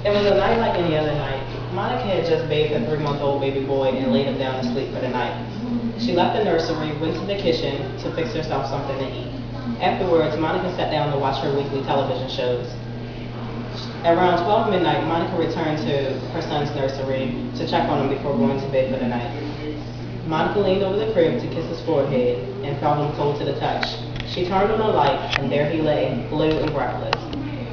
It was a night like any other night. Monica had just bathed a 3-month-old baby boy and laid him down to sleep for the night. She left the nursery, went to the kitchen to fix herself something to eat. Afterwards, Monica sat down to watch her weekly television shows. Around 12 midnight, Monica returned to her son's nursery to check on him before going to bed for the night. Monica leaned over the crib to kiss his forehead and felt him cold to the touch. She turned on the light, and there he lay, blue and breathless.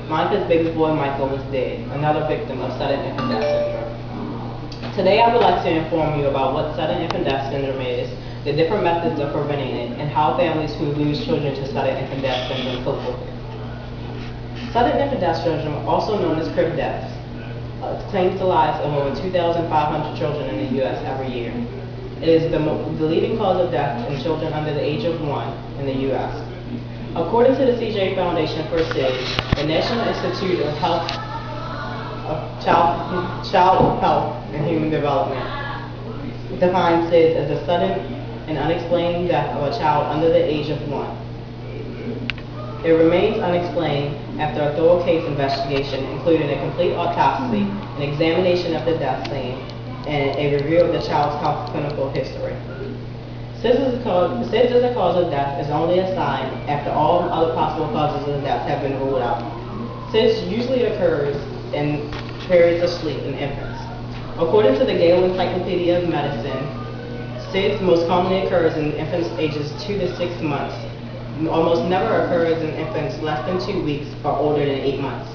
Monica's baby boy Michael was dead, another victim of sudden infant death syndrome. Today I would like to inform you about what sudden infant death syndrome is, the different methods of preventing it, and how families who lose children to sudden infant death syndrome cope with it. Sudden infant death syndrome, also known as crib deaths, claims the lives of over 2,500 children in the U.S. every year. It is the leading cause of death in children under the age of 1 in the U.S. According to the CJ Foundation for SIDS, the National Institute of Child Health and Human Development defines SIDS as the sudden and unexplained death of a child under the age of 1. It remains unexplained after a thorough case investigation, including a complete autopsy, an examination of the death scene, and a review of the child's clinical history. SIDS as a cause of death is only a sign after all other possible causes of death have been ruled out. SIDS usually occurs in periods of sleep in infants. According to the Gale Encyclopedia of Medicine, SIDS most commonly occurs in infants ages 2 to 6 months. Almost never occurs in infants less than 2 weeks or older than 8 months.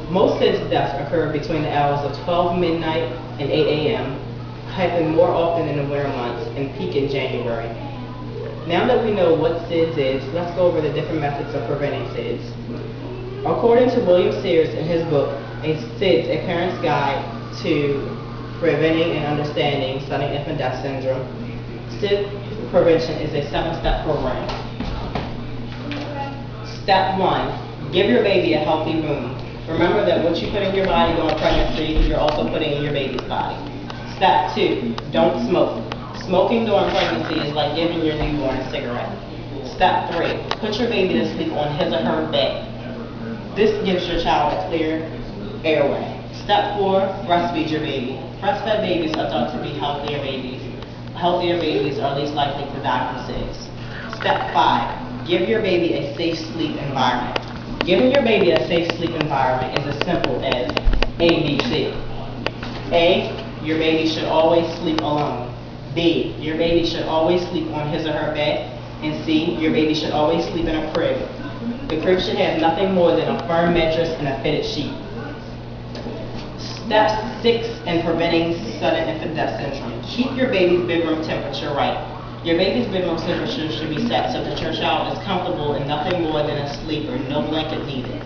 Most SIDS deaths occur between the hours of 12 midnight and 8 a.m., happen more often in the winter months, and peak in January. Now that we know what SIDS is, let's go over the different methods of preventing SIDS. According to William Sears in his book, SIDS, A Parent's Guide to Preventing and Understanding Sudden Infant Death Syndrome, SIDS prevention is a 7-step program. Step 1, give your baby a healthy room. Remember that what you put in your body during pregnancy, you're also putting in your baby's body. Step 2, don't smoke. Smoking during pregnancy is like giving your newborn a cigarette. Step 3, put your baby to sleep on his or her back. This gives your child a clear airway. Step 4, breastfeed your baby. Breastfed babies are thought to be healthier babies. Healthier babies are least likely to die from SIDS. Step 5, give your baby a safe sleep environment. Giving your baby a safe sleep environment is as simple as ABC. A, your baby should always sleep alone. B, your baby should always sleep on his or her back. And C, your baby should always sleep in a crib. The crib should have nothing more than a firm mattress and a fitted sheet. Step 6 in preventing sudden infant death syndrome. Keep your baby's bedroom temperature right. Your baby's bedroom temperature should be set so that your child is comfortable and nothing more than a sleeper, no blanket needed.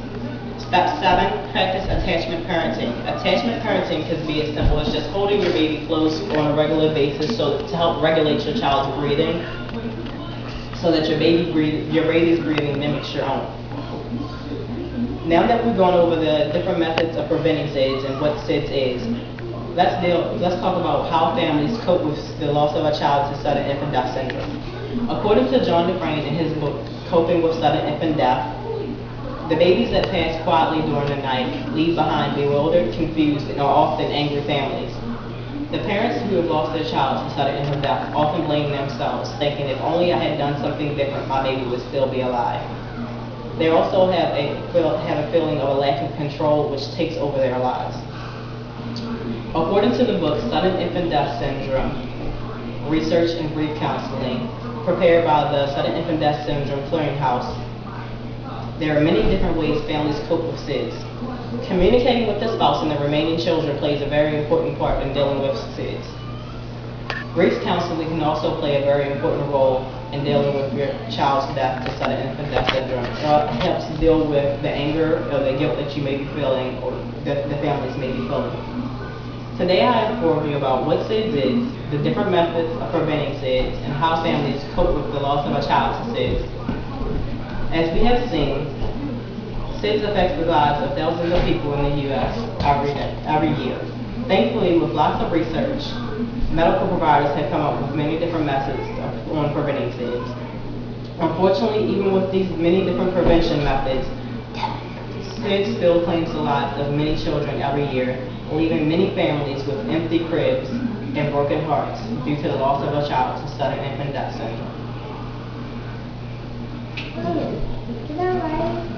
Step 7, practice attachment parenting. Attachment parenting can be as simple as just holding your baby close on a regular basis to help regulate your child's breathing, so that your baby's breathing mimics your own. Now that we've gone over the different methods of preventing SIDS and what SIDS is, let's talk about how families cope with the loss of a child to sudden infant death syndrome. According to John Dufresne in his book, Coping with Sudden Infant Death, the babies that pass quietly during the night leave behind bewildered, confused, and are often angry families. The parents who have lost their child to sudden infant death often blame themselves, thinking if only I had done something different, my baby would still be alive. They also have a feeling of a lack of control which takes over their lives. According to the book Sudden Infant Death Syndrome, Research and Grief Counseling, prepared by the Sudden Infant Death Syndrome Clearinghouse, there are many different ways families cope with SIDS. Communicating with the spouse and the remaining children plays a very important part in dealing with SIDS. Grief counseling can also play a very important role in dealing with your child's death to sudden infant death syndrome. It helps deal with the anger or the guilt that you may be feeling or that the families may be feeling. Today I informed you about what SIDS is, the different methods of preventing SIDS, and how families cope with the loss of a child to SIDS. As we have seen, SIDS affects the lives of thousands of people in the U.S. every year. Thankfully, with lots of research, medical providers have come up with many different methods on preventing SIDS. Unfortunately, even with these many different prevention methods, SIDS still claims the lives of many children every year, leaving many families with empty cribs and broken hearts due to the loss of a child to sudden infant death syndrome. Is that right?